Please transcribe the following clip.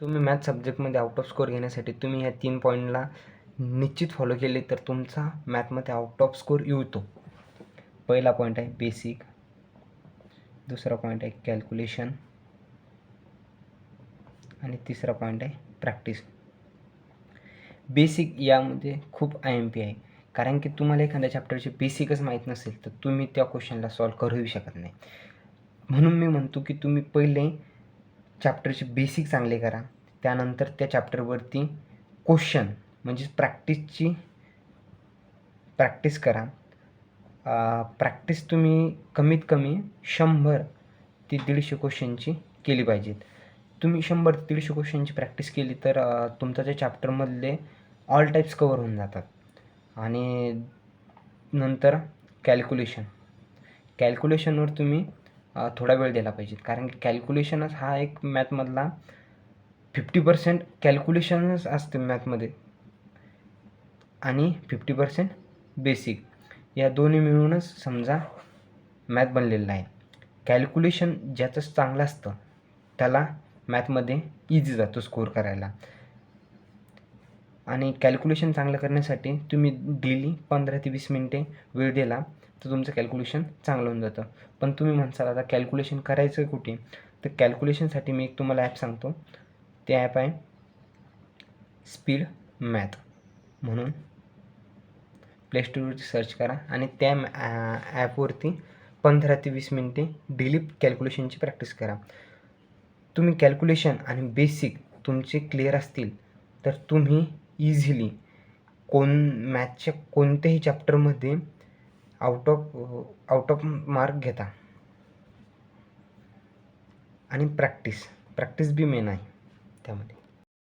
तुम्ही मॅथ सब्जेक्टमध्ये out off score घेण्यासाठी तुम्ही ह्या 3 पॉईंटला निश्चित फॉलो केले तर तुमचा मॅथमध्ये आउट ऑफ स्कोर येतो. पहिला पॉईंट आहे बेसिक, दुसरा पॉईंट आहे कॅल्क्युलेशन आणि तिसरा पॉईंट आहे प्रॅक्टिस. बेसिक यामध्ये खूप IMP आहे, कारण की तुम्हाला एखाद्या चॅप्टरचे बेसिकच माहीत नसेल तर तुम्ही त्या क्वेश्चनला सॉल्व करूही शकत नाही. म्हणून मी म्हणतो की तुम्ही पहिले चॅप्टरचे बेसिक चांगले करा, त्यानंतर त्या चॅप्टरवरती क्वेश्चन म्हणजेच प्रॅक्टिस करा. प्रॅक्टिस तुम्ही कमीत कमी 100 ते 150 क्वेश्चनची केली पाहिजेत. तुम्ही 100 ते 150 क्वेश्चनची प्रॅक्टिस केली तर तुमच्या त्या चॅप्टरमधले ऑल टाईप्स कवर होऊन जातात. आणि नंतर कॅल्क्युलेशनवर तुम्ही थोडा वेळ दिला पाहिजे, कारण की कॅल्क्युलेशनच हा एक मॅथमधला 50% कॅल्क्युलेशनच असते मॅथमध्ये आणि 50% बेसिक, या दोन्ही मिळूनच समजा मॅथ बनलेलं आहे. कॅल्क्युलेशन ज्याचं चांगलं असतं त्याला मॅथमध्ये इझी जातो स्कोर करायला. आणि कॅल्क्युलेशन चांगलं करण्यासाठी तुम्ही डेली 15 ते 20 मिनिटे वेळ दिला तर तुमचं कॅल्क्युलेशन चांगलं होऊन जातं. पण तुम्ही म्हणसाल आता कॅल्क्युलेशन करायचं कुठे, तर कॅल्क्युलेशनसाठी मी एक तुम्हाला ॲप सांगतो. ते ॲप आहे स्पीड मॅथ म्हणून. प्ले स्टोरवरती सर्च करा आणि त्या ॲपवरती 15 ते 20 मिनिटे डेली कॅल्क्युलेशनची प्रॅक्टिस करा. तुम्ही कॅल्क्युलेशन आणि बेसिक तुमचे क्लिअर असतील तर तुम्ही इझिली मॅथच्या कोणत्याही चॅप्टरमध्ये आउट ऑफ मार्क घेता. आणि प्रॅक्टिस बी मेन आहे त्यामध्ये.